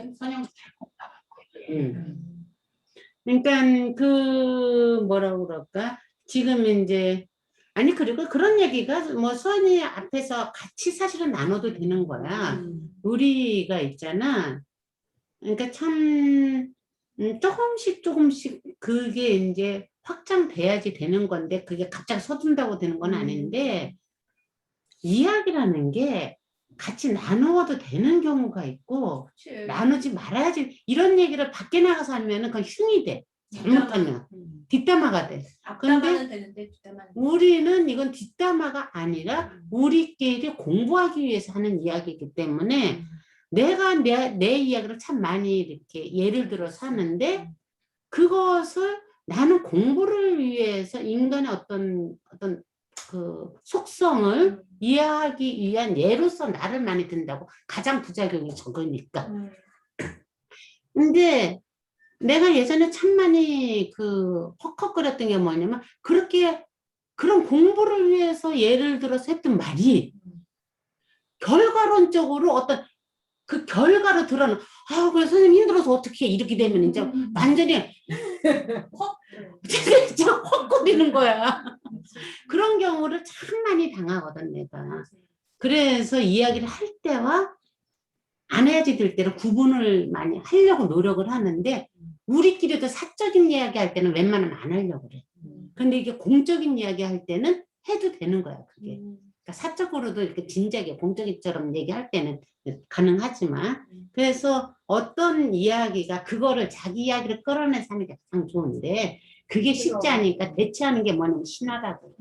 이야기는 선영도 잘 못 그러니까 그 뭐라고 그럴까? 지금 이제 아니 그리고 그런 얘기가 뭐 수환이 앞에서 같이 사실은 나눠도 되는 거야. 우리가 있잖아. 그러니까 참 조금씩 그게 이제 확장돼야지 되는 건데 그게 갑자기 서둔다고 되는 건 아닌데 이야기라는 게 같이 나누어도 되는 경우가 있고 그치. 나누지 말아야지 이런 얘기를 밖에 나가서 하면은 그건 흉이 돼. 잘못하면 뒷담화가 돼. 앞담화는 되는데 뒷담화는 우리는 이건 뒷담화가 아니라 우리끼리 공부하기 위해서 하는 이야기이기 때문에 내가 내 이야기를 참 많이 이렇게 예를 들어서 하는데 그것을 나는 공부를 위해서 인간의 어떤 그 속성을 이해하기 위한 예로서 나를 많이 든다고 가장 부작용이 적으니까. 근데 내가 예전에 참 많이 그 헉헉거렸던 게 뭐냐면 그렇게 그런 공부를 위해서 예를 들어서 했던 말이 결과론적으로 어떤 그 결과로 드러나 그래 선생님 힘들어서 어떻게 이렇게 되면 이제 완전히 진짜 헛거리는 거야. 그런 경우를 참 많이 당하거든 내가. 그래서 이야기를 할 때와 안 해야지 될 때로 구분을 많이 하려고 노력을 하는데 우리끼리도 사적인 이야기 할 때는 웬만하면 안 하려고 그래. 근데 이게 공적인 이야기 할 때는 해도 되는 거야 그게. 그러니까 사적으로도 이렇게 진작에 공적인처럼 얘기할 때는 가능하지만 그래서 어떤 이야기가 그거를 자기 이야기를 끌어내서 하는 게 가장 좋은데 그게 쉽지 않으니까 대체하는 게 뭐냐면 신화라고.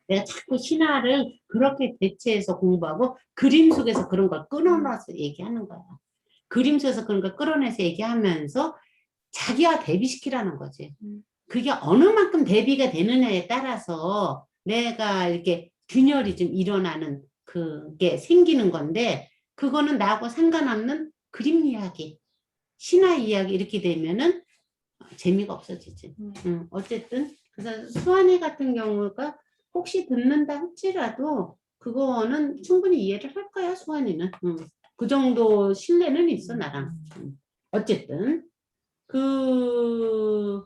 내가 자꾸 신화를 그렇게 대체해서 공부하고 그림 속에서 그런 걸 끌어내서 얘기하는 거야. 그림 속에서 그런 걸 끌어내서 얘기하면서 자기와 대비시키라는 거지. 그게 어느 만큼 대비가 되느냐에 따라서 내가 이렇게 균열이 좀 일어나는 그게 생기는 건데 그거는 나하고 상관없는 그림 이야기, 신화 이야기 이렇게 되면은 재미가 없어지지. 어쨌든 그래서 수환이 같은 경우가 혹시 듣는다 할지라도 그거는 충분히 이해를 할 거야 수환이는. 그 정도 신뢰는 있어 나랑. 어쨌든 그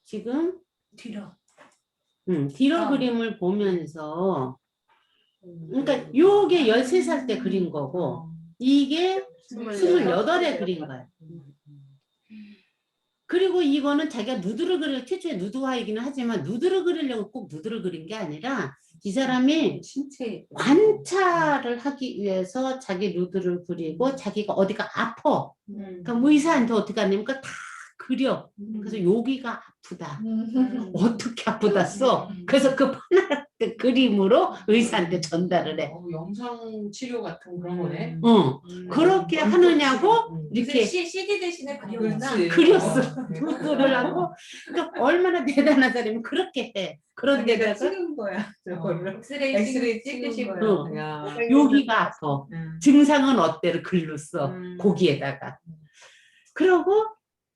지금 뒤로 그림을 보면서 그러니까 요게 13살 때 그린 거고 이게 28에 그린 거야. 그리고 이거는 자기가 누드를 그릴 최초에 누드화이기는 하지만 누드를 그리려고 꼭 누드를 그린 게 아니라 이 사람이 관찰을 하기 위해서 자기 누드를 그리고 자기가 어디가 아파. 그러니까 의사한테 어떻게 하냐면 다 그려. 그래서 여기가 아프다. 어떻게 아프다 써. 그래서 그 파나라트 그림으로 의사한테 전달을 해. 영상 치료 같은 그런 거네. 그렇게 하느냐고 이렇게 CD 대신에 그렸구나. 그렸어. 누드를 하고 그러니까 얼마나 대단한 사람이면 그렇게 해. 그런 데다가 찍은 거야. 엑스레이 찍으신 거야. 여기가 아파. 증상은 어때를 글로 써. 거기에다가. 그러고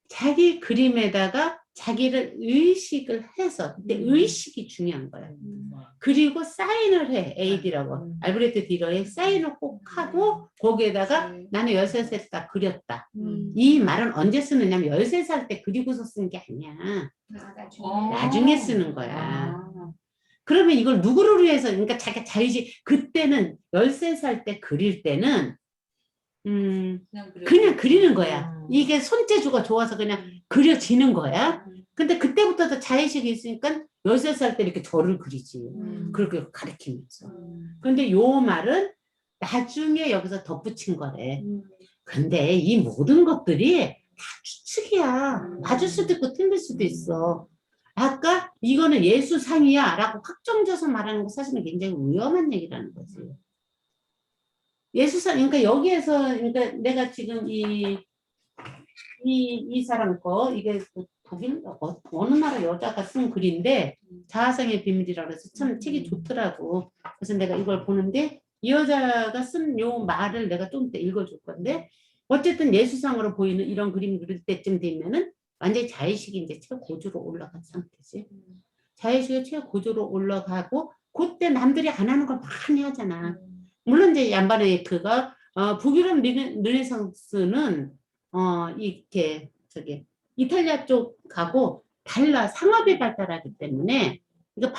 자기 그림에다가 자기를 의식을 해서 근데 의식이 중요한 거야. 그리고 사인을 해. AD라고. 알브레트 디러의 사인을 꼭 하고 거기에다가 나는 13살 때 딱 그렸다. 이 말은 언제 쓰느냐면 13살 때 그리고서 쓴 게 아니야. 나중에 쓰는 거야. 그러면 이걸 누구를 위해서 그러니까 자기가 자유지 그때는 13살 때 그릴 때는 그냥 그리는 거야. 이게 손재주가 좋아서 그냥 그려지는 거야. 근데 그때부터도 자의식이 있으니까 13살 때 이렇게 저를 그리지. 그렇게 가르치면서. 근데 요 말은 나중에 여기서 덧붙인 거래. 근데 이 모든 것들이 다 추측이야. 맞을 수도 있고 틀릴 수도 있어. 아까 이거는 예수상이야 라고 확정져서 말하는 거 사실은 굉장히 위험한 얘기라는 거지. 예수상, 그러니까 여기에서, 그러니까 내가 지금 이 사람 거, 이게 독일, 어느 나라 여자가 쓴 글인데, 자아성의 비밀이라고 해서 참 책이 좋더라고. 그래서 내가 이걸 보는데, 이 여자가 쓴 요 말을 내가 좀 이따 읽어줄 건데, 어쨌든 예수상으로 보이는 이런 그림 그릴 때쯤 되면은, 완전히 자의식이 이제 최고조로 올라간 상태지. 자의식이 최고조로 올라가고, 그때 남들이 안 하는 걸 많이 하잖아. 물론 이제 얀바네이크가 북유럽 르네상스는 이렇게 저기 이탈리아 쪽하고 달라. 상업이 발달하기 때문에 이거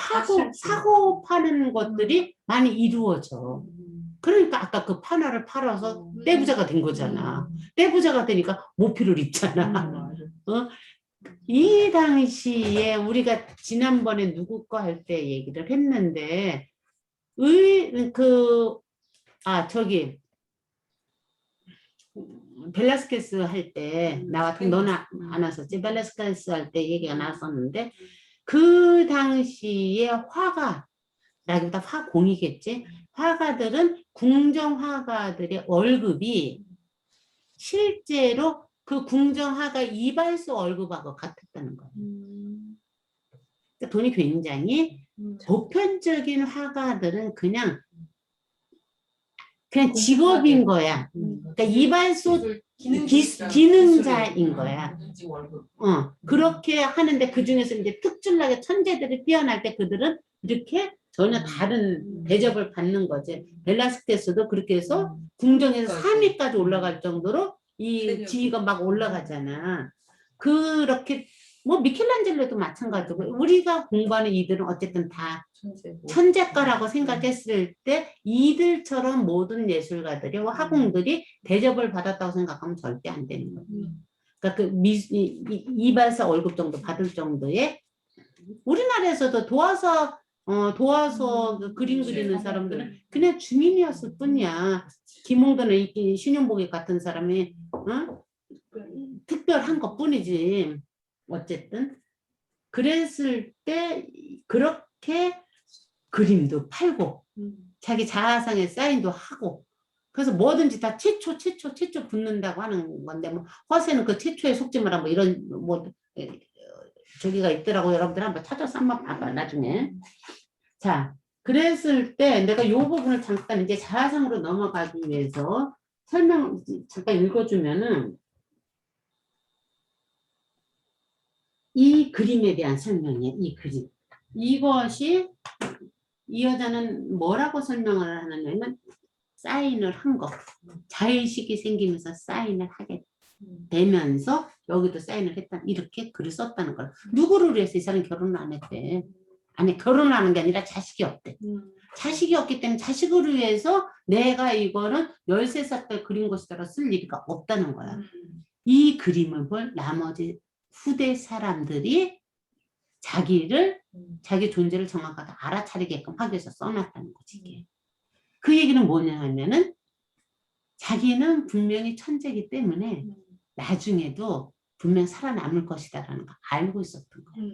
사고 파는 것들이 많이 이루어져. 그러니까 아까 그 판화를 팔아서 떼부자가 된 거잖아. 떼부자가 되니까 모피를 입잖아. 이 당시에 우리가 지난번에 누구 거 할 때 얘기를 했는데 저기 벨라스케스 할 때 나 같은 너는 안 왔었지. 벨라스케스 할 때 얘기가 나왔었는데 그 당시에 화가라기보다 화공이겠지. 화가들은 궁정화가들의 월급이 실제로 그 궁정화가 이발소 월급하고 같았다는 거예요. 그러니까 돈이 굉장히 보편적인 화가들은 그냥 직업인 거야. 그러니까 이발소 기능자인 거야. 그렇게 하는데 그 중에서 이제 특출나게 천재들이 뛰어날 때 그들은 이렇게 전혀 다른 대접을 받는 거지. 벨라스케스도 그렇게 해서 궁정에서 3위까지 올라갈 정도로 이 지위가 막 올라가잖아. 그렇게 뭐 미켈란젤로도 마찬가지고 우리가 공부하는 이들은 어쨌든 다 천재가라고 생각했을 때 이들처럼 모든 예술가들이 화공들이 대접을 받았다고 생각하면 절대 안 되는 거예요. 그러니까 그 이발사 월급 정도 받을 정도의 우리나라에서도 도와서 그 그림 그리는 사람들은 그냥 주민이었을 뿐이야. 김홍도는 신윤복이 같은 사람이 특별한 것 뿐이지. 어쨌든 그랬을 때 그렇게 그림도 팔고 자기 자화상에 사인도 하고 그래서 뭐든지 다 최초 붙는다고 하는 건데 뭐 허세는 그 최초에 속지 마라 뭐 이런 뭐 저기가 있더라고. 여러분들 한번 찾아서 한번 봐봐 나중에. 자, 그랬을 때 내가 이 부분을 잠깐 이제 자화상으로 넘어가기 위해서 설명 잠깐 읽어주면은 이 그림에 대한 설명이에요. 이 그림. 이것이 이 여자는 뭐라고 설명을 하느냐면 사인을 한 거. 자의식이 생기면서 사인을 하게 되면서 여기도 사인을 했다. 이렇게 글을 썼다는 걸. 누구를 위해서 이 사람이 결혼을 안 했대. 아니 결혼을 하는 게 아니라 자식이 없대. 자식이 없기 때문에 자식을 위해서 내가 이거는 13살 때 그린 것이더라 쓸 일이가 없다는 거야. 이 그림을 볼 나머지 후대 사람들이 자기 존재를 정확하게 알아차리게끔 하기 위해서 써놨다는 거지. 이게. 그 얘기는 뭐냐 하면은 자기는 분명히 천재이기 때문에 나중에도 분명 살아남을 것이다라는 거 알고 있었던 거야.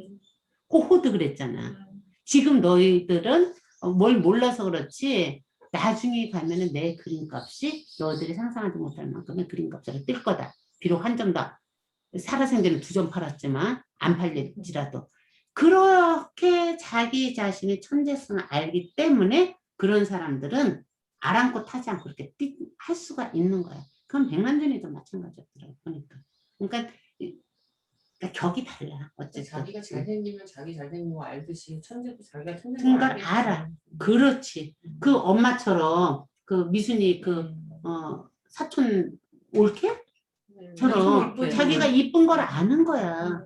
호호도 그랬잖아. 지금 너희들은 뭘 몰라서 그렇지 나중에 가면은 내 그림값이 너희들이 상상하지 못할 만큼의 그림값으로 뜰 거다. 비록 한 점 더 살아생전에 2점 팔았지만 안 팔릴지라도 그렇게 자기 자신의 천재성을 알기 때문에 그런 사람들은 아랑곳하지 않고 그렇게 할 수가 있는 거야. 그건 백만전에도 마찬가지였더라고 보니까. 그러니까 격이 달라. 어쨌든 자기가 잘생기면 자기 잘생긴 거 알듯이 천재도 자기가 천재인 거 그러니까 알아. 그렇지. 그 엄마처럼 그 미순이 그 사촌 올케처럼 자기가 이쁜 걸 아는 거야.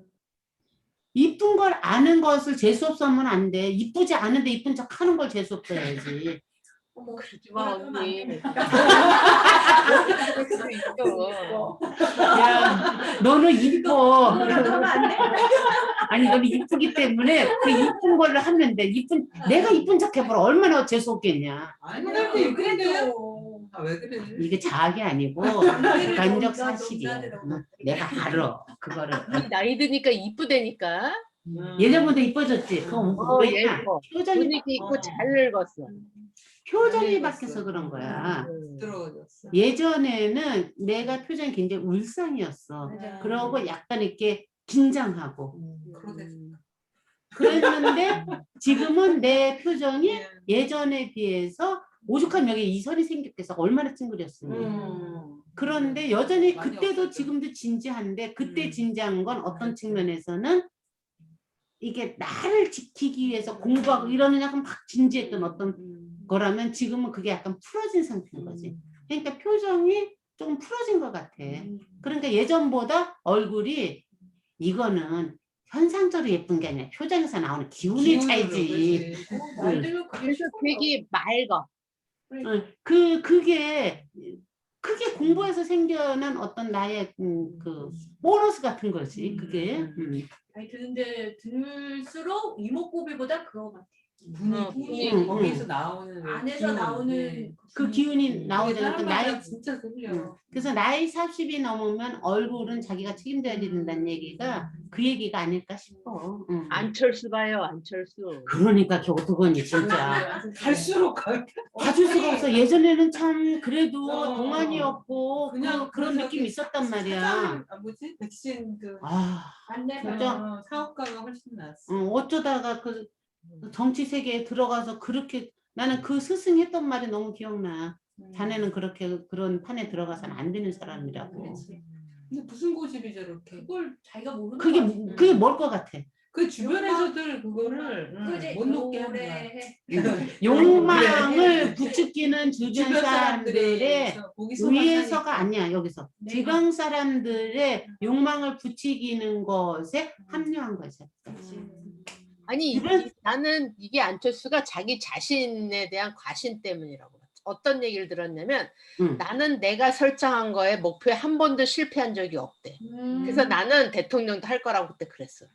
이쁜 걸 아는 것을 재수없어 하면 안 돼. 이쁘지 않은데 이쁜 척 하는 걸 재수없어야지. 그러지 마 언니. 야, 너는 이뻐. 아니, 너는 이쁘기 때문에 그 이쁜 걸로 하면 돼. 내가 이쁜 척 해보라. 얼마나 재수없겠냐. 아니 그래도 왜 그래? 이게 자학이 아니고 객관적 사실이야. 내가 알아. 그거를. 나이 드니까 이쁘다니까. 예전보다 이뻐졌지. 그건 왜냐? 예뻐. 표정이 분위기 있고 잘 늙었어. 표정이 바뀌어서 그런 거야. 들어졌어. 예전에는 내가 표정이 굉장히 울상이었어. 그러고 약간 이렇게 긴장하고. 그랬는데 지금은 내 표정이 예전에 비해서 오죽하면 여기 이선이 생겼겠어. 얼마나 찡그렸으니. 그런데 여전히 그때도 지금도 진지한데 그때 진지한 건 어떤 측면에서는 이게 나를 지키기 위해서 공부하고 이러는 약간 막 진지했던 어떤 거라면 지금은 그게 약간 풀어진 상태인 거지. 그러니까 표정이 좀 풀어진 것 같아. 그러니까 예전보다 얼굴이 이거는 현상적으로 예쁜 게 아니라 표정에서 나오는 기운의 차이지. 나이 들면 그게 그래서 싫어. 되게 맑아. 그게 크게 공부해서 생겨난 어떤 나의 그 보너스 같은 거지. 그게. 나이 드는데 들수록 이목구비보다 그거 같아. 분위기 응, 거기서 응. 나오는 왜 안에서 기운, 나오는 네. 그 기운이 그게 나오잖아. 그 사람마다 나이 진짜 틀려. 그래서 나이 40이 넘으면 얼굴은 자기가 책임져야 된다는 얘기가 그 얘기가 아닐까 싶어. 안철수 봐요, 안철수. 그러니까 그거니 진짜. 갈수록 가. 봐줄 수가 없어. 예전에는 참 그래도 동안이었고 그냥 그런 느낌이 있었단 말이야. 뭐지? 백신 그 아, 안내가 진짜? 사업가가 훨씬 낫어. 어쩌다가 그 정치 세계에 들어가서 그렇게 나는 그 스승했던 말이 너무 기억나. 자네는 그렇게 그런 판에 들어가서는 안 되는 사람이라고. 그렇지. 근데 무슨 고집이 저렇게? 그걸 자기가 모르는 그게 거지. 그게 뭘 것 같아? 그 주변에서들 그거를 그지? 못 놓게 하는 오래 거야. 해. 욕망을 부추기는 주변 사람들의 거기서만 위해서가 사니까. 아니야. 여기서 네. 주변 사람들의 욕망을 부추기는 것에 합류한 거지. 아니 주변- 나는 이게 안철수가 자기 자신에 대한 과신 때문이라고 봤어. 어떤 얘기를 들었냐면 응. 나는 내가 설정한 거에 목표에 한 번도 실패한 적이 없대. 그래서 나는 대통령도 할 거라고 그때 그랬어.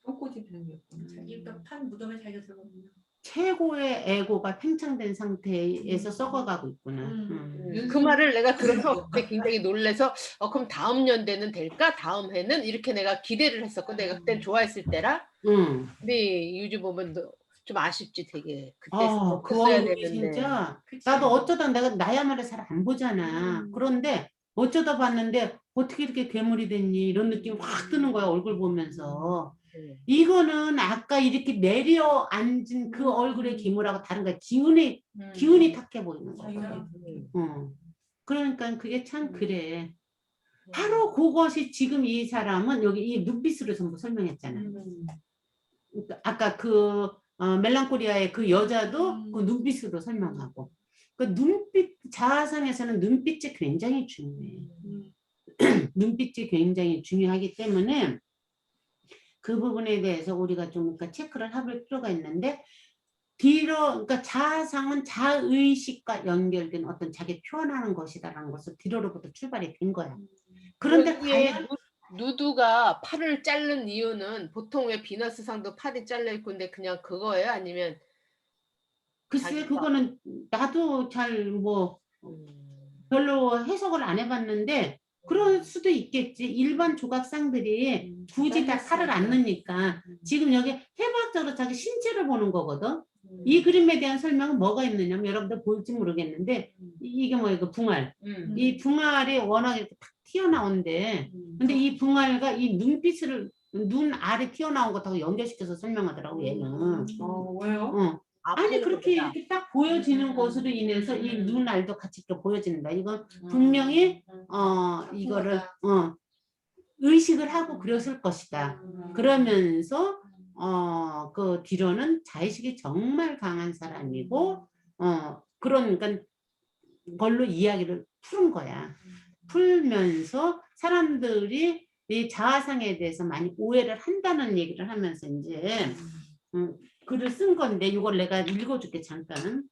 똥꼬집 생겼구나. 자기가 판 무덤에 자기가 들어갔구나. 최고의 에고가 팽창된 상태에서 썩어가고 있구나. 그 말을 내가 들어서 그때 굉장히 놀래서 그럼 다음 연대는 될까? 다음 해는? 이렇게 내가 기대를 했었고 내가 그땐 좋아했을 때라. 응. 근데 요즘 보면 좀 아쉽지 되게. 그때 아, 그 했어야 얼굴이 되는데. 진짜 그치? 나도 어쩌다 내가 나야말로 잘 안 보잖아. 그런데 어쩌다 봤는데 어떻게 이렇게 괴물이 됐니? 이런 느낌이 확 드는 거야, 얼굴 보면서. 이거는 아까 이렇게 내려앉은 그 얼굴의 기물하고 다른 거야. 기운이 탁해 보이는 거야. 그러니까 그게 참 그래. 바로 그것이 지금 이 사람은 여기 이 눈빛으로 전부 설명했잖아. 그러니까 아까 그 멜랑콜리아의 그 여자도 그 눈빛으로 설명하고. 그 눈빛, 자아상에서는 눈빛이 굉장히 중요해. 눈빛이 굉장히 중요하기 때문에 그 부분에 대해서 우리가 좀 그러니까 체크를 해볼 필요가 있는데 그러니까 자아상은 자의식과 연결된 어떤 자기 표현하는 것이다라는 것을 뒤로부터 출발이 된 거야. 그런데 과연 누드가 팔을 자른 이유는 보통 왜 비너스상도 팔이 잘려 있고 근데 그냥 그거예요? 아니면 글쎄 그거는 나도 잘 뭐 별로 해석을 안 해봤는데 그럴 수도 있겠지. 일반 조각상들이 굳이 다 팔을 안 넣으니까 지금 여기 해부학적으로 자기 신체를 보는 거거든. 이 그림에 대한 설명은 뭐가 있느냐면 여러분들 볼지 모르겠는데 이게 뭐예요? 그 붕알. 이 붕알이 워낙에 탁 튀어나온데 근데 이 붕알과 이 눈빛을 눈 아래 튀어나온 것하고 연결시켜서 설명하더라고 얘는. 왜요? 아니 그렇게 이렇게 딱 보여지는 것으로 인해서 이 눈알도 같이 이렇게 보여진다. 이건 분명히 이거를 의식을 하고 그렸을 것이다. 그러면서 그 뒤로는 자의식이 정말 강한 사람이고 그런 그러니까 걸로 이야기를 푸는 거야. 풀면서 사람들이 이 자아상에 대해서 많이 오해를 한다는 얘기를 하면서 이제 글을 쓴 건데 이걸 내가 읽어줄게 잠깐.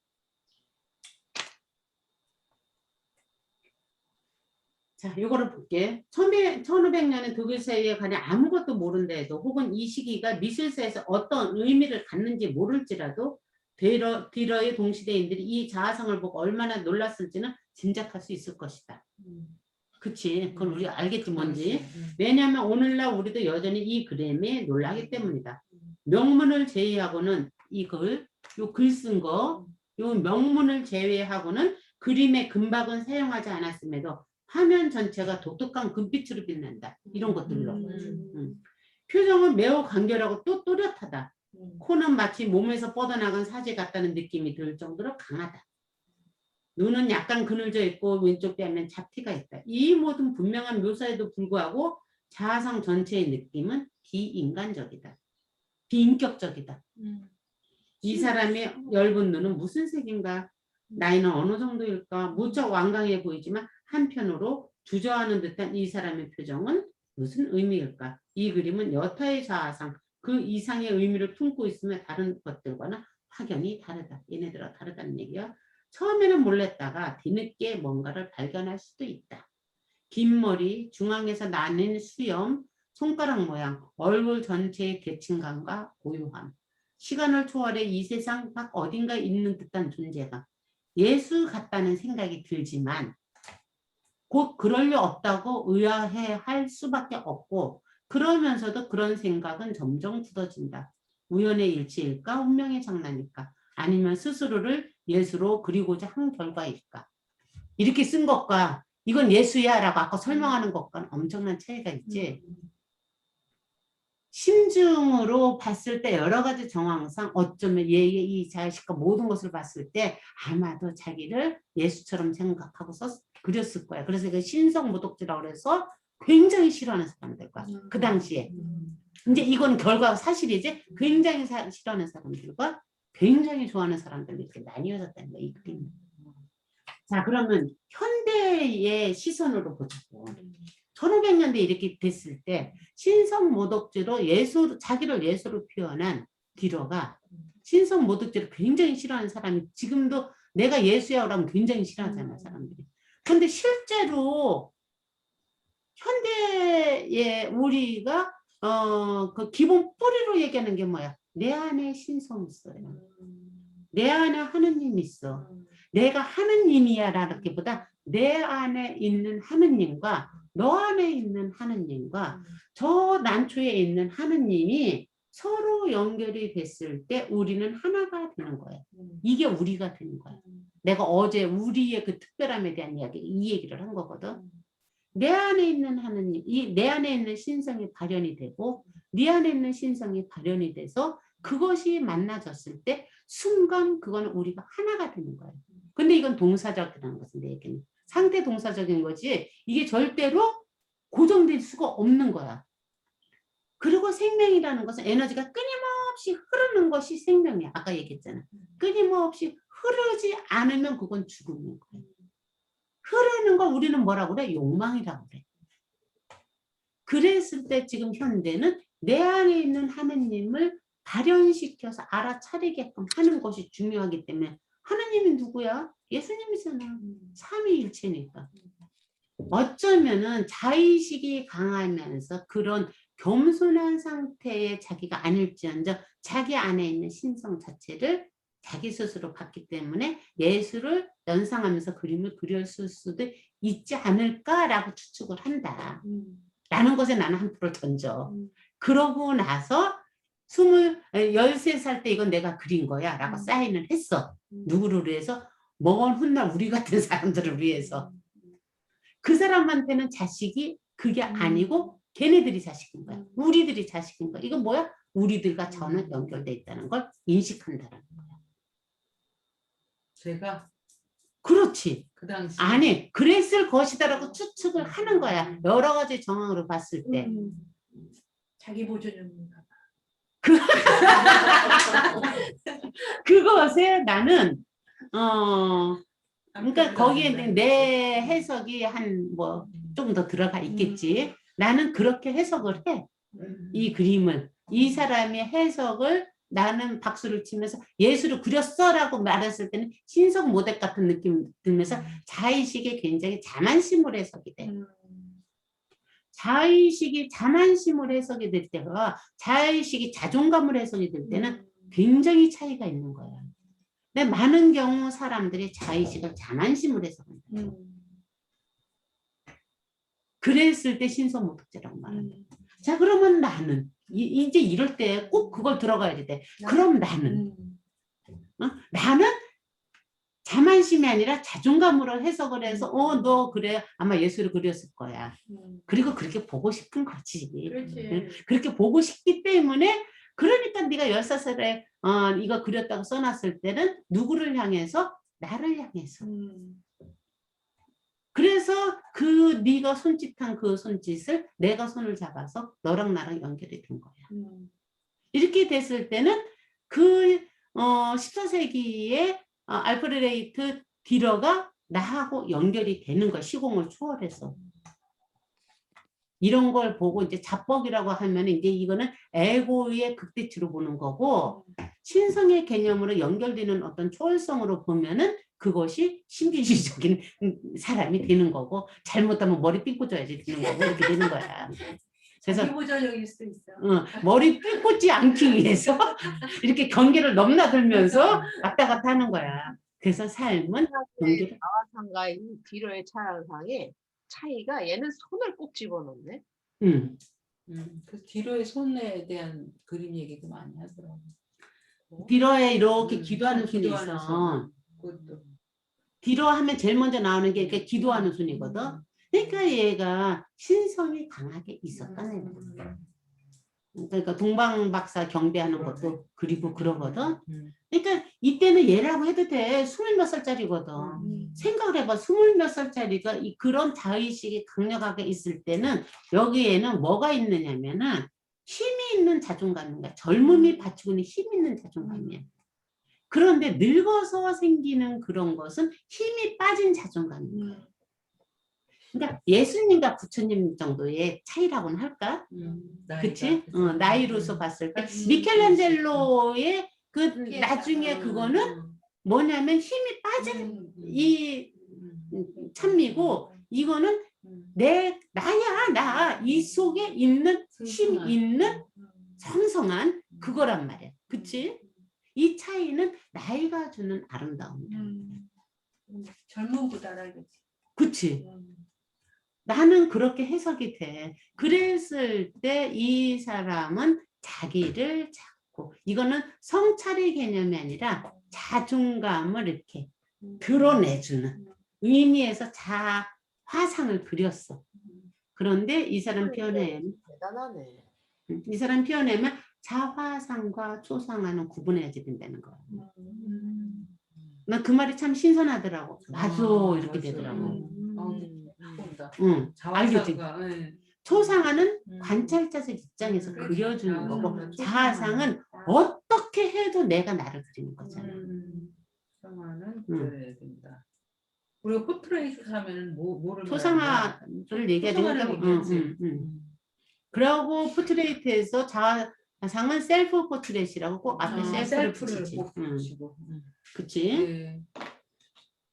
자, 이거를 볼게. 1500년의 독일 사회에 관해 아무것도 모른다 해도 혹은 이 시기가 미술사에서 어떤 의미를 갖는지 모를지라도 뒤러의 동시대인들이 이 자아상을 보고 얼마나 놀랐을지는 짐작할 수 있을 것이다. 그치? 그건 우리가 알겠지 뭔지. 왜냐하면 오늘날 우리도 여전히 이 그림에 놀라기 때문이다. 명문을 제외하고는 이 글 쓴 거, 요 명문을 제외하고는 그림의 금박은 사용하지 않았음에도 화면 전체가 독특한 금빛으로 빛난다. 이런 것들로. 표정은 매우 간결하고 또 또렷하다. 코는 마치 몸에서 뻗어나간 사지 같다는 느낌이 들 정도로 강하다. 눈은 약간 그늘져 있고 왼쪽 뺨엔 잡티가 있다. 이 모든 분명한 묘사에도 불구하고 자아상 전체의 느낌은 비인간적이다. 비인격적이다. 이 사람의 엷은 눈은 무슨 색인가? 나이는 어느 정도일까? 무척 완강해 보이지만 한편으로 주저하는 듯한 이 사람의 표정은 무슨 의미일까? 이 그림은 여타의 자아상, 그 이상의 의미를 품고 있으며 다른 것들과는 확연히 다르다. 얘네들과 다르다는 얘기야. 처음에는 몰랐다가 뒤늦게 뭔가를 발견할 수도 있다. 긴 머리, 중앙에서 나는 수염, 손가락 모양, 얼굴 전체의 계층감과 고요함. 시간을 초월해 이 세상 밖 어딘가에 있는 듯한 존재감. 예수 같다는 생각이 들지만 곧 그럴 리 없다고 의아해할 수밖에 없고 그러면서도 그런 생각은 점점 굳어진다. 우연의 일치일까? 운명의 장난일까? 아니면 스스로를 예수로 그리고자 한 결과일까? 이렇게 쓴 것과 이건 예수야 라고 아까 설명하는 것과는 엄청난 차이가 있지. 심중으로 봤을 때 여러 가지 정황상 어쩌면 얘의 이 자식과 모든 것을 봤을 때 아마도 자기를 예수처럼 생각하고 그렸을 거야. 그래서 그 신성모독죄라고 해서 굉장히 싫어하는 사람들과 그 당시에 이제 이건 결과가 사실이지 굉장히 싫어하는 사람들과 굉장히 좋아하는 사람들 이렇게 나뉘어졌다는 거야. 이 그림. 자 그러면 현대의 시선으로 보자고. 1500년대 이렇게 됐을 때 신성모독죄로 자기를 예수로 표현한 디러가 신성모독죄를 굉장히 싫어하는 사람이 지금도 내가 예수야 라면 굉장히 싫어하잖아 사람들이. 근데 실제로 현대에 우리가 그 기본 뿌리로 얘기하는 게 뭐야? 내 안에 신성이 있어요. 내 안에 하느님이 있어. 내가 하느님이야 라기보다 내 안에 있는 하느님과 너 안에 있는 하느님과 저 난초에 있는 하느님이 서로 연결이 됐을 때 우리는 하나가 되는 거예요. 이게 우리가 되는 거예요. 내가 어제 우리의 그 특별함에 대한 이 얘기를 한 거거든. 내 안에 있는 하느님, 내 안에 있는 신성이 발현이 되고 네 안에 있는 신성이 발현이 돼서 그것이 만나졌을 때 순간 그거는 우리가 하나가 되는 거예요. 근데 이건 동사적이라는 것은 내 얘기는. 상태 동사적인 거지 이게 절대로 고정될 수가 없는 거야. 그리고 생명이라는 것은 에너지가 끊임없이 흐르는 것이 생명이야. 아까 얘기했잖아. 끊임없이 흐르지 않으면 그건 죽음인 거야. 흐르는 걸 우리는 뭐라고 그래? 욕망이라고 그래. 그랬을 때 지금 현대는 내 안에 있는 하느님을 발현시켜서 알아차리게끔 하는 것이 중요하기 때문에 하느님이 누구야? 예수님이잖아. 삼위일체니까. 어쩌면은 자의식이 강하면서 그런 겸손한 상태의 자기가 아닐지언정 자기 안에 있는 신성 자체를 자기 스스로 봤기 때문에 예수를 연상하면서 그림을 그렸을 수도 있지 않을까라고 추측을 한다. 라는 것에 나는 한 풀을 던져. 그러고 나서 13살 때 이건 내가 그린 거야 라고 사인을 했어. 누구를 위해서? 먼 훗날 우리 같은 사람들을 위해서. 그 사람한테는 자식이 그게 아니고 걔네들이 자식인 거야. 우리들이 자식인 거야. 이건 뭐야? 우리들과 저는 연결돼 있다는 걸 인식한다는 거야. 제가 그렇지. 그 당시 아니 그랬을 것이다라고 추측을 하는 거야. 여러 가지 정황으로 봤을 때. 자기 보존용인가 봐. 그것에 나는 그러니까 거기에 내 해석이 한 뭐 좀 더 들어가 있겠지. 나는 그렇게 해석을 해. 이 그림을. 이 사람의 해석을 나는 박수를 치면서 예수를 그렸어라고 말했을 때는 신성 모델 같은 느낌 들면서 자의식이 굉장히 자만심으로 해석이 돼. 자의식이 자만심으로 해석이 될 때가 자의식이 자존감으로 해석이 될 때는 굉장히 차이가 있는 거야. 근데 많은 경우 사람들이 자의식을 자만심으로 해석한다. 그랬을 때 신성모독죄라고 말한다. 자 그러면 나는 이제 이럴 때 꼭 그걸 들어가야 돼. 그럼 나는 나는 자만심이 아니라 자존감으로 해석을 해서 너 그래 아마 예수를 그렸을 거야. 그리고 그렇게 보고 싶은 거지. 그렇지. 그렇게 보고 싶기 때문에 그러니까 네가 14살에 이거 그렸다고 써놨을 때는 누구를 향해서? 나를 향해서. 그래서 그 네가 손짓한 그 손짓을 내가 손을 잡아서 너랑 나랑 연결이 된 거야. 이렇게 됐을 때는 그 14세기에 알프레이트 딜러가 나하고 연결이 되는 거야. 시공을 초월해서. 이런 걸 보고 이제 자뻑이라고 하면 이제 이거는 에고의 극대치로 보는 거고 신성의 개념으로 연결되는 어떤 초월성으로 보면은 그것이 신비주의적인 사람이 되는 거고 잘못하면 머리 삐꼬줘야지 되는 거고 이렇게 되는 거야. 그래서 자기보전적일 수도 있어. 머리 삐꼬지 않기 위해서 이렇게 경계를 넘나들면서 왔다 갔다 하는 거야. 그래서 삶은 경계를 자화상과 이 뒤로의 차상의 차이가 얘는 손을 꼭 집어넣네. 그 뒤로의 손에 대한 그림 얘기도 많이 하더라고. 뒤로에 이렇게 기도하는 손이 기도하는 있어. 손. 그것도. 뒤로 하면 제일 먼저 나오는 게 이렇게 기도하는 손이거든. 그러니까 얘가 신성이 강하게 있었다는 거야. 그러니까 동방박사 경배하는 것도 그리고 그러거든. 그러니까 이때는 얘라고 해도 돼. 20몇 살짜리거든. 생각을 해봐. 20몇 살짜리가 그런 자의식이 강력하게 있을 때는 여기에는 뭐가 있느냐면은 힘이 있는 자존감인가. 젊음이 받치고 있는 힘 있는 자존감이야. 그런데 늙어서 생기는 그런 것은 힘이 빠진 자존감이야. 그러니까 예수님과 부처님 정도의 차이라고는 할까? 그치? 나이로서 봤을 때 미켈란젤로의 그 나중에 그거는 뭐냐면 힘이 빠진 이 찬미고 이거는 나야 나 이 속에 있는 힘 있는 성성한 그거란 말이야. 그치? 이 차이는 나이가 주는 아름다움이야. 젊음보다 알겠지. 그치? 나는 그렇게 해석이 돼. 그랬을 때 이 사람은 자기를 찾고 이거는 성찰의 개념이 아니라 자존감을 이렇게 드러내주는 의미에서 화상을 그렸어. 그런데 이 사람 표현하면 대단하네. 이 사람 표현하면 자화상과 초상화는 구분해야지 된다는 거야. 난 그 말이 참 신선하더라고. 맞아 이렇게 되더라고. 알겠지. 초상화는 관찰자적 입장에서 그려주는 거고 자화상은 어떻게 해도 내가 나를 그리는 거잖아. 초상화는 그려야 된다. 우리가 포트레이트 하면은 뭐를 초상화를 얘기하니까 그리고 포트레이트에서 자화상은 셀프 포트레이트라고 꼭 앞에 셀프를 붙이고. 그치? 네.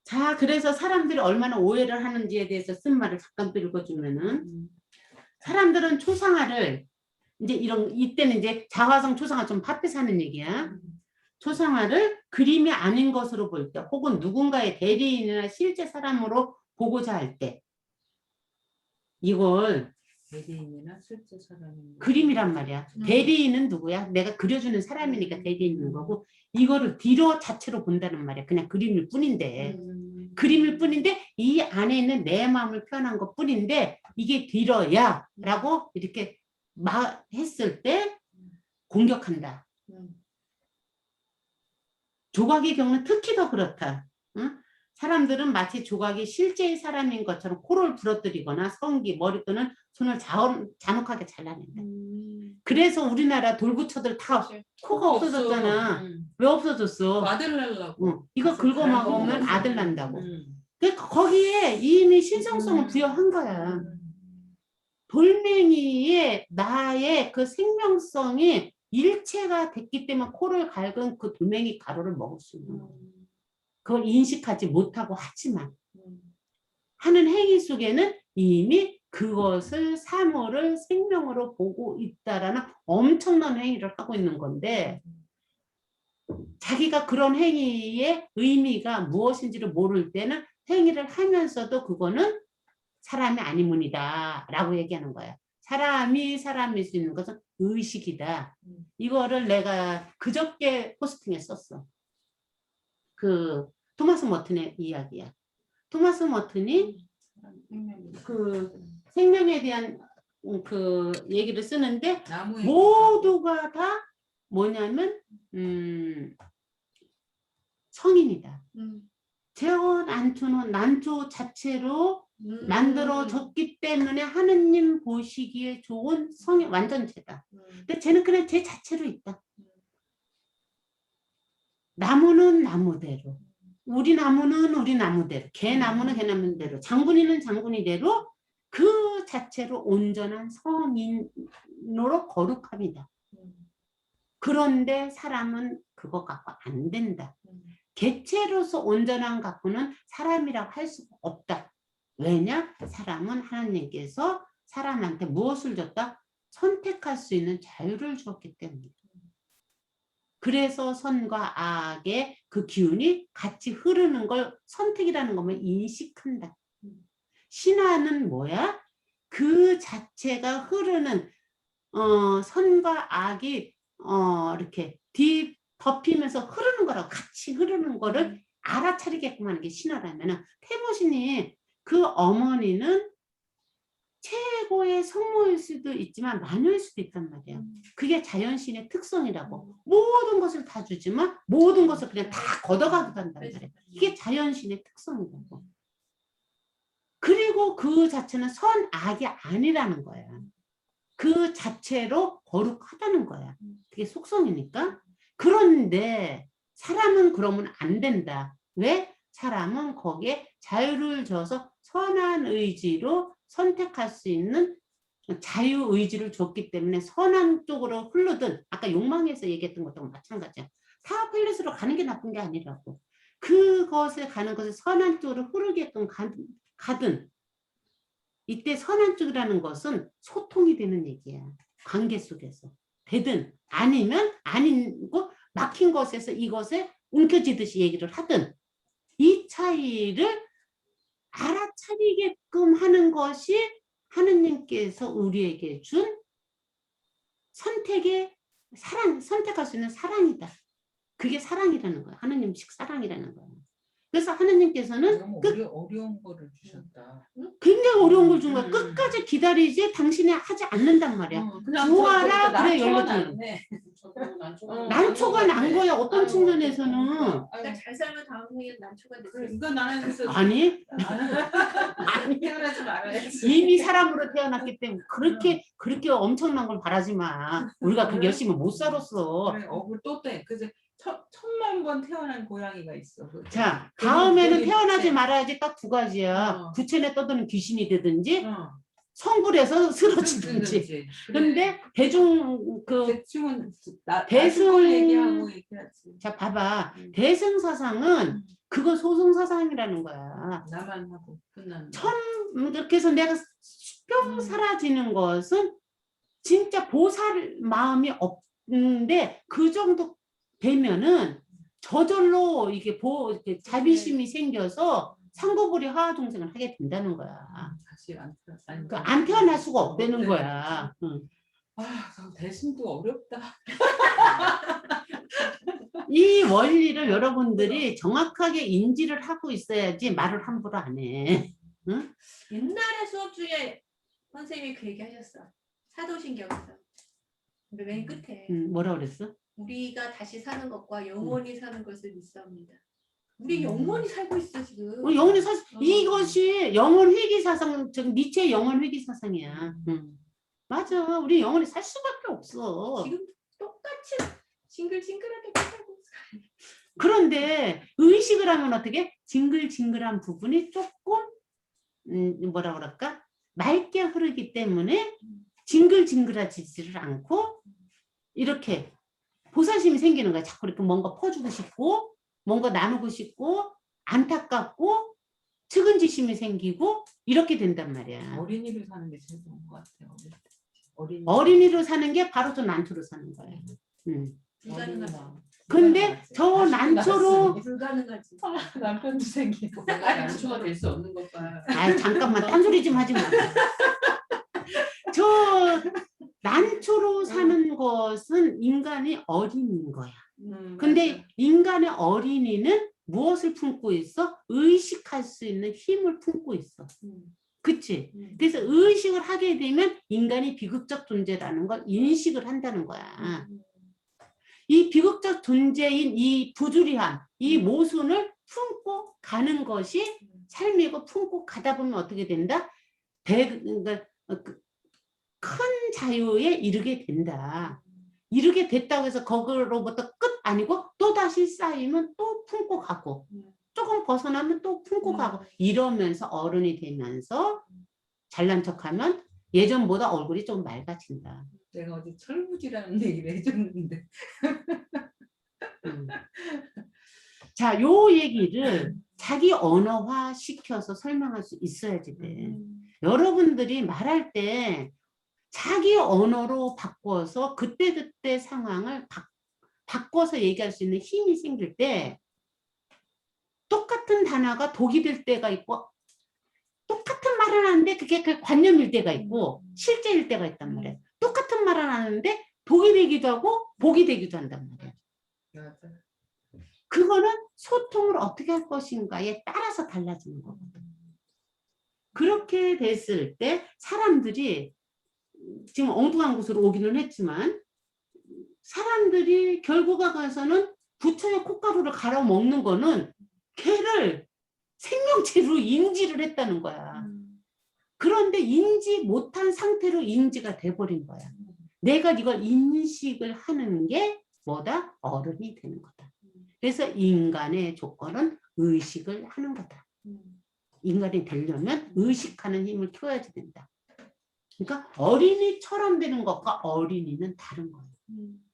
자, 그래서 사람들이 얼마나 오해를 하는지에 대해서 쓴 말을 잠깐 또 읽어주면은 사람들은 초상화를 이제 이때는 이제 자화상 초상화 좀 합해서 하는 얘기야. 초상화를 그림이 아닌 것으로 볼 때 혹은 누군가의 대리인이나 실제 사람으로 보고자 할 때 이걸 대리인이나 실제 사람이 그림이란 말이야. 대리인은 누구야? 내가 그려주는 사람이니까 대리인인 거고 이거를 뒤로 자체로 본다는 말이야. 그냥 그림일 뿐인데 그림일 뿐인데 이 안에 있는 내 마음을 표현한 것 뿐인데 이게 뒤로야 라고 이렇게 했을 때 공격한다. 조각의 경우는 특히 더 그렇다. 응? 사람들은 마치 조각이 실제의 사람인 것처럼 코를 부러뜨리거나 성기, 머리 또는 손을 잔혹하게 잘라낸다. 그래서 우리나라 돌부처들 다 코가 없어졌잖아. 왜 없어졌어? 아들 날라고. 이거 긁어먹으면 아들 난다고. 거기에 이미 신성성을 부여한 거야. 돌멩이의 나의 그 생명성이 일체가 됐기 때문에 코를 갉은 그 돌멩이 가루를 먹을 수 있는 거야. 그걸 인식하지 못하고 하지만 하는 행위 속에는 이미 그것을 사물을 생명으로 보고 있다라는 엄청난 행위를 하고 있는 건데 자기가 그런 행위의 의미가 무엇인지를 모를 때는 행위를 하면서도 그거는 사람이 아니문이다 라고 얘기하는 거야. 사람이 사람일 수 있는 것은 의식이다. 이거를 내가 그저께 포스팅에 썼어. 그 토마스 머튼의 이야기야. 토마스 머튼이 그 생명에 대한 그 얘기를 쓰는데 모두가 다 뭐냐면 성인이다. 재원 안초는 난초 자체로 만들어졌기 때문에 하느님 보시기에 좋은 성의 완전체다. 근데 쟤는 그냥 쟤 자체로 있다. 나무는 나무대로, 우리 나무는 우리 나무대로, 개 나무는 개 나무대로, 장군이는 장군이대로 그 자체로 온전한 성인으로 거룩합니다. 그런데 사람은 그거 갖고 안 된다. 개체로서 온전한 갖고는 사람이라고 할 수가 없다. 왜냐? 사람은 하나님께서 사람한테 무엇을 줬다? 선택할 수 있는 자유를 주었기 때문에. 그래서 선과 악의 그 기운이 같이 흐르는 걸 선택이라는 것만 인식한다. 신화는 뭐야? 그 자체가 흐르는 선과 악이 이렇게 뒤덮이면서 흐르는 거라고, 같이 흐르는 거를 알아차리게끔 하는 게 신화라면은, 태무신이 그 어머니는 최고의 성모일 수도 있지만 마녀일 수도 있단 말이야. 그게 자연신의 특성이라고. 모든 것을 다 주지만 모든 것을 그냥 다 걷어가기도 한단 말이야. 이게 자연신의 특성이라고. 그리고 그 자체는 선악이 아니라는 거야. 그 자체로 거룩하다는 거야. 그게 속성이니까. 그런데 사람은 그러면 안 된다. 왜? 사람은 거기에 자유를 줘서 선한 의지로 선택할 수 있는 자유의지를 줬기 때문에 선한 쪽으로 흐르든, 아까 욕망에서 얘기했던 것도 마찬가지야. 사업 팰리스로 가는 게 나쁜 게 아니라고. 그것에 가는 것을 선한 쪽으로 흐르게끔 가든, 이때 선한 쪽이라는 것은 소통이 되는 얘기야. 관계 속에서. 되든 아니면 아니고 막힌 것에서 이것에 움켜쥐듯이 얘기를 하든, 이 차이를 알아차리게끔 하는 것이 하느님께서 우리에게 준 선택의 사랑, 선택할 수 있는 사랑이다. 그게 사랑이라는 거야. 하느님식 사랑이라는 거야. 그래서 하느님께서는 너무 어려운 거를 주셨다. 굉장히 어려운 걸 준 거야. 끝까지 기다리지 당신이 하지 않는단 말이야. 주어라 그래 열려주는. 난초가 난 거야. 어떤 측면에서는. 그러니까 잘 살면 다음 생에 난초가 됐어. 이거 나는 아니 아니 태어나지 말아야지. 이미 사람으로 태어났기 때문에 그렇게 엄청난 걸 바라지 마. 우리가 그렇게 열심히 못 살았어. 그래, 또 때. 그래서 천만 번 태어난 고양이가 있어. 자, 다음에는 되게 태어나지 네. 말아야지. 딱 두 가지야. 부채에 떠드는 귀신이 되든지 성불해서 쓰러지든지. 그렇지. 근데 대중은 대승을 얘기하고 얘기하지. 자 봐봐. 대승사상은 그거 소승사상이라는 거야. 나만 하고 끝나는. 그렇게 해서 내가 뿅 사라지는 것은 진짜 보살 마음이 없는데, 그 정도 되면은 저절로 이게 이렇게 자비심이 생겨서 상고불이 하하종생을 하게 된다는 거야. 다시 안 태어날 수가 없다는 거야. 응. 대승도 어렵다. 이 원리를 여러분들이 정확하게 인지를 하고 있어야지 말을 함부로 안 해. 응? 옛날에 수업 중에 선생님이 그 얘기 하셨어. 사도신경에서. 근데 맨 끝에 뭐라 그랬어? 우리가 다시 사는 것과 영원히 사는 것을 믿사옵니다. 우리 영원히 살고 있어 지금. 영원히 이것이 영원 회귀 사상, 니체의 영원 회귀 사상이야. 맞아. 우리 영원히 살 수밖에 없어. 지금 똑같이 징글징글하게 살고 있어. 그런데 의식을 하면 어떻게? 징글징글한 부분이 조금 뭐라 그럴까? 맑게 흐르기 때문에 징글징글하지를 않고 이렇게 보살심이 생기는 거야. 자꾸 이렇게 뭔가 퍼주고 싶고, 뭔가 나누고 싶고, 안타깝고, 측은지심이 생기고 이렇게 된단 말이야. 어린이로 사는 게 제일 좋은 것 같아요. 어린이로 사는 게 바로 저 난초로 사는 거야. 불가능하다. 근데 저 난초로 불가능하지. 남편도 생기고 내가 난초가 될 수 없는 것 봐. 아 잠깐만 딴소리 좀 하지 마. 저 난초로 사는 것은 인간의 어린이인 거야. 근데 인간의 어린이는 무엇을 품고 있어? 의식할 수 있는 힘을 품고 있어. 그치? 그래서 의식을 하게 되면 인간이 비극적 존재라는 걸 인식을 한다는 거야. 이 비극적 존재인 이 부주리함, 이 모순을 품고 가는 것이 삶이고, 품고 가다 보면 어떻게 된다? 그러니까 큰 자유에 이르게 된다. 이르게 됐다고 해서 거기로부터 끝 아니고 또 다시 쌓이면 또 품고 가고, 조금 벗어나면 또 품고 가고 이러면서 어른이 되면서 잘난 척하면 예전보다 얼굴이 좀 맑아진다. 내가 어제 철부지라는 얘기를 해줬는데. 자, 요 얘기를 자기 언어화 시켜서 설명할 수 있어야지 돼. 여러분들이 말할 때 자기 언어로 바꿔서 그때그때 상황을 바꿔서 얘기할 수 있는 힘이 생길 때 똑같은 단어가 독이 될 때가 있고 똑같은 말을 하는데 그게 그 관념일 때가 있고 실제일 때가 있단 말이야. 똑같은 말을 하는데 독이 되기도 하고 복이 되기도 한단 말이야. 맞아. 그거는 소통을 어떻게 할 것인가에 따라서 달라지는 거거든. 그렇게 됐을 때 사람들이 지금 엉뚱한 곳으로 오기는 했지만 사람들이 결국에 가서는 부처의 콧가루를 갈아 먹는 거는 걔를 생명체로 인지를 했다는 거야. 그런데 인지 못한 상태로 인지가 돼버린 거야. 내가 이걸 인식을 하는 게 뭐다? 어른이 되는 거다. 그래서 인간의 조건은 의식을 하는 거다. 인간이 되려면 의식하는 힘을 키워야지 된다. 그러니까 어린이처럼 되는 것과 어린이는 다른 거예요.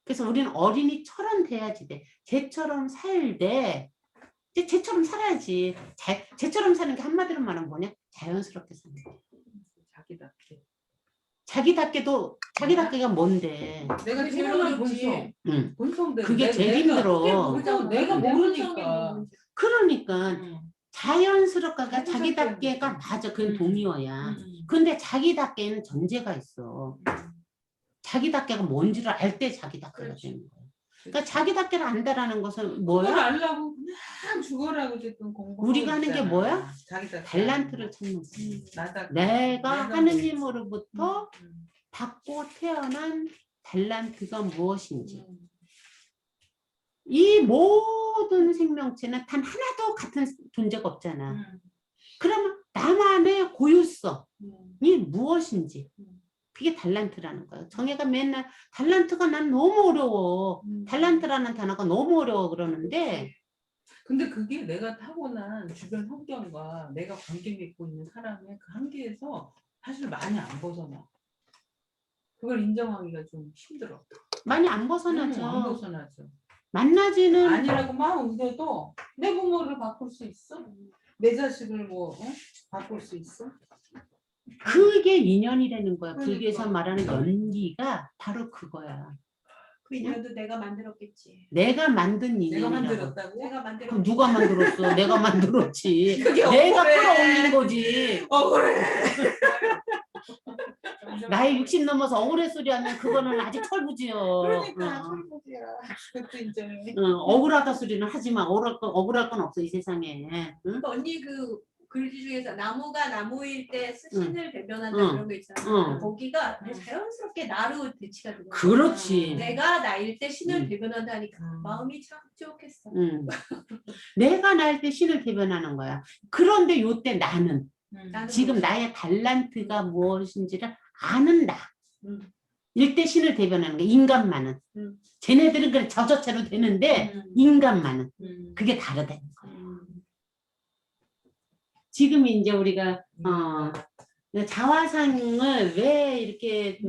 그래서 우리는 어린이처럼 돼야지 돼. 쟤처럼 살되 쟤처럼 살아야지. 쟤처럼 사는 게 한마디로 말하면 뭐냐? 자연스럽게 사는 거야. 자기답게. 자기답게가 뭔데? 내가 그게 태어난 본성이지. 본성. 응. 본성대로. 그게 제일 힘들어. 내가 모르니까. 그러니까 자연스럽게 자기답게 자기답게가 하는 거지. 맞아. 그건 동의어야. 근데 자기답게는 전제가 있어. 자기답게가 뭔지를 알 때 자기답게가 되는 거야. 그러니까 자기답게를 안다라는 것은 그걸 뭐야? 알라고 그냥 죽어라고 지금 공부. 우리가 하는 게 뭐야? 자기답게. 달란트를 찾는 거야. 나다. 내가 하느님으로부터 음. 받고 태어난 달란트가 무엇인지. 이 모든 생명체는 단 하나도 같은 존재가 없잖아. 그러면 나만의 고유성이 무엇인지. 그게 달란트라는 거예요. 정혜가 맨날 달란트가 난 너무 어려워. 달란트라는 단어가 너무 어려워 그러는데 근데 그게 내가 타고난 주변 환경과 내가 관계 맺고 있는 사람의 그 한계에서 사실 많이 안 벗어나. 그걸 인정하기가 좀 힘들어. 많이 안 벗어나죠. 안 벗어나죠. 만나지는 아니라고 막 우겨도 내 부모를 바꿀 수 있어? 내 자식을 뭐 바꿀 수 있어? 그게 인연이라는 거야. 그러니까. 불교에서 말하는 연기가 바로 그거야. 그 인연도 내가 만들었겠지. 내가 만든 내가 인연이라고. 만들었다고? 내가 만들었. 그럼 누가 만들었어? 내가 만들었지. 그게 내가 억울해. 끌어올린 거지. 억울해. 나이 60 넘어서 억울해 소리 하면 그거는 아직 철부지요. 그러니까 철부지야. 그것도 인정해. 억울하다 소리는 하지 마. 억울할 건 없어 이 세상에. 응? 언니 그 글지 중에서 나무가 나무일 때 신을 대변한다 응. 그런 거 있잖아. 응. 거기가 자연스럽게 나로 대치가 되는 거야. 그렇지. 내가 나일 때 신을 응. 대변한다 하니까 마음이 참 좋겠어. 내가 날 때 신을 대변하는 거야. 그런데 요때 나는 지금 나의 달란트가 무엇인지를 아는 나. 일대 신을 대변하는 게 인간만은. 쟤네들은 그래 저저체로 되는데 인간만은. 그게 다르다는 거야. 지금 이제 우리가 자화상을 왜 이렇게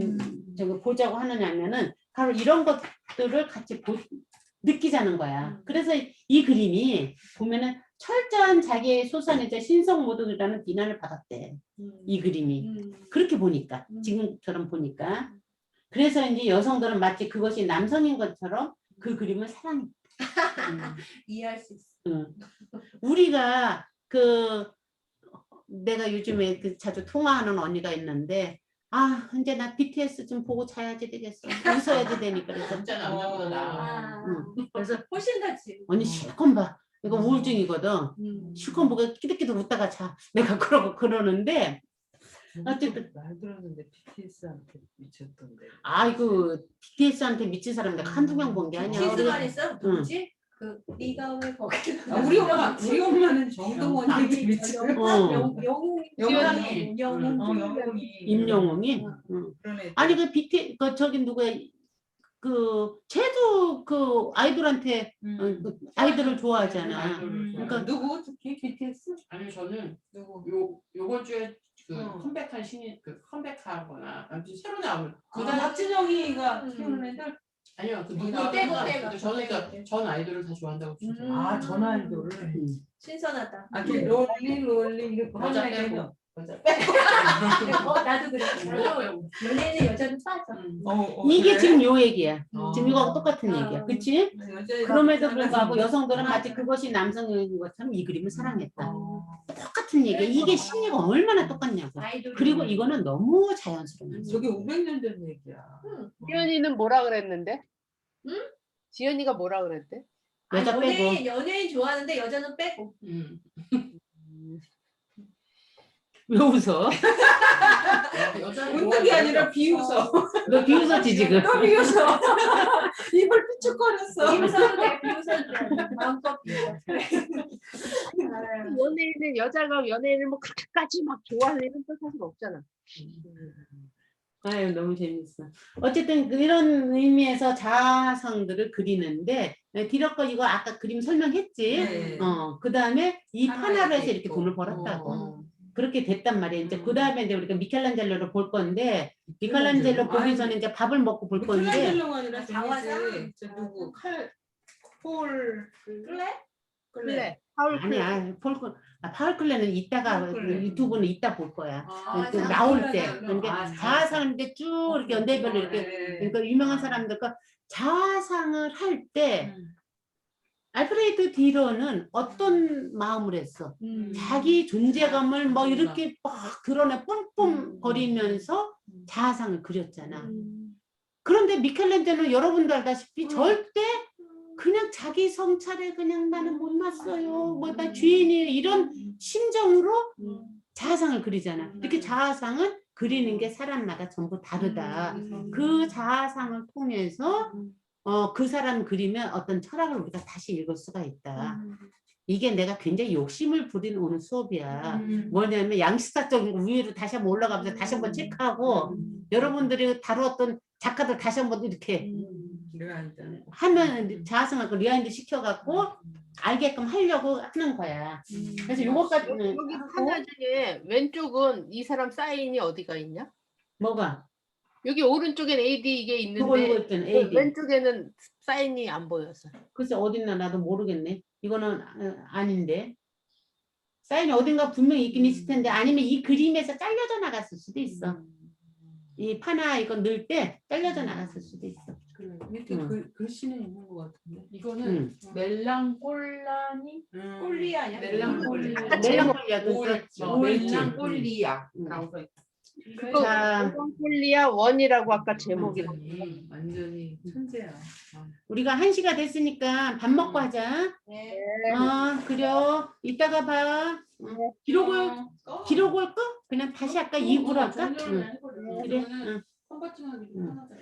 저기 보자고 하느냐면은 바로 이런 것들을 같이 느끼자는 거야. 그래서 이 그림이 보면은 철저한 자기의 소산이자 신성 모독이라는 비난을 받았대. 이 그림이. 그렇게 보니까 지금처럼 보니까. 그래서 이제 여성들은 마치 그것이 남성인 것처럼 그 그림을 사랑했다. 이해할 수 있어. 우리가 내가 요즘에 자주 통화하는 언니가 있는데 이제 나 BTS 좀 보고 자야지 되겠어. 웃어야지 되니까 그래서 진짜 남자보다. 그래서 훨씬 낫지. 언니 실컷 봐. 이거 우울증이거든. 실컷 보고 끼득끼득 웃다가 자. 내가 그러는데 어쨌든 말 들었는데 BTS한테 미쳤던데. 아이고 BTS한테 미친 사람 내가 한두 명 본 게 아니야. BTS만 있어? 누구지? 그 네가 왜 거기? 우리 엄마는 정동원이 미쳐. 임영웅이. 그러네. 아니 그 BT 저기 누구야? 쟤도 그 아이돌한테 그 아이돌을 좋아하잖아. 아이돌을 그러니까 누구 특히 BTS? 아니 저는 누구? 요번 주에 그 어. 컴백한 신인 그 컴백하거나 아무튼 새로 나오는 그다음 박진영이가 키우는 애들? 아니요 그 이거 누구나 떼고 상관없어요. 떼고 근데 저는 떼고. 그전 아이돌을 다 좋아한다고 주죠. 아, 전 아이돌을. 신선하다. 아, 그 롤리 이렇게 여자 하는 빼고. 애는 여자 빼고. 나도 그래. 왜요? 연예인은 여자도 빠져. 이게 그래? 지금 요 얘기야. 어. 지금 이거하고 똑같은 얘기야. 그치? 그럼에도 불구하고 여성들은 마치 그것이 남성인 것처럼 이 그림을 사랑했다. 똑같은 얘기야. 이게 심리가 얼마나 똑같냐고. 아이돌. 그리고 이거는 너무 자연스러운 거야. 저게 500년 된 얘기야. 지연이는 뭐라 그랬는데? 응? 지연이가 뭐라 그랬대? 여자 빼고. 연예인 좋아하는데 여자는 빼고. 왜 웃어? 여자는 웃는 게 아니라 비웃어. 너 비웃었지 지금? 또 비웃어. 입을 삐죽거렸어. 비웃어도 돼. 비웃어도 돼. 마음껏 비웃어. 연예인은 여자가 연예인을 뭐 그렇게까지 막 좋아하는 일은 또 사실 없잖아. 아유 너무 재밌어. 어쨌든 이런 의미에서 자아상들을 그리는데 디럭거 이거 아까 그림 설명했지. 네. 그 다음에 이 하나에 파나로 해서 이렇게 있고. 돈을 벌었다고. 어. 그렇게 됐단 말이야. 이제 그 다음에 이제 우리가 미켈란젤로를 볼 건데 미켈란젤로? 미켈란젤로 보기 전에 이제 밥을 먹고 볼 건데 미켈란젤로가 아니라 자화상? 저기지. 저 누구? 폴 클레? 클레. 파울 클레. 아니야. 파울 클레는 이따가 파울 클레. 유튜브는 이따 볼 거야. 아, 그 자아 나올 때. 자아상. 그러니까 아, 자아상을 이제 쭉 이렇게 연대별로 이렇게 그러니까 유명한 사람들 거 자아상을 할 때 알프레드 디러는 어떤 마음을 했어? 자기 존재감을 뭐 이렇게 막 드러내 뿜뿜거리면서 자아상을 그렸잖아. 그런데 미켈란젤로는 여러분도 알다시피 절대 그냥 자기 성찰에 그냥 나는 못났어요. 뭐 나 죄인이에요. 이런 심정으로 자아상을 그리잖아. 이렇게 자아상은 그리는 게 사람마다 전부 다르다. 그 자아상을 통해서 그 사람 그리면 어떤 철학을 우리가 다시 읽을 수가 있다. 이게 내가 굉장히 욕심을 부린 오늘 수업이야. 뭐냐면 양식사적인 거 위로 다시 한번 올라가면서 다시 한번 체크하고 여러분들이 다루었던 작가들 다시 한번 이렇게 하면 자아상을 리와인드 시켜갖고 알게끔 하려고 하는 거야. 그래서 요것까지는 여기 하고 하나 중에 왼쪽은 이 사람 사인이 어디가 있냐? 뭐가? 여기 오른쪽엔 AD 이게 그거 있는데 있잖아. AD. 왼쪽에는 사인이 안 보였어. 글쎄 어딨나 나도 모르겠네. 이거는 아닌데. 사인이 어딘가 분명히 있긴 있을 텐데 아니면 이 그림에서 잘려져 나갔을 수도 있어. 이 파나 이거 넣을 때 잘려져 나갔을 수도 있어. 밑에 글씨는 있는 것 같은데. 이거는 멜랑꼴라니 꼴리아냐? 멜랑꼴리아. 멜랑콜리아도 멜랑꼴리아라고 써 있다. 그거 자, 콜리아 원이라고 아까 제목이. 완전히 천재야. 우리가 1시가 됐으니까 밥 먹고 하자. 네. 그래요. 이따가 봐. 기록을 꺼? 그냥 다시 할까? 2부로 할까? 정렬을 그래. 컨버팅하기 편하다.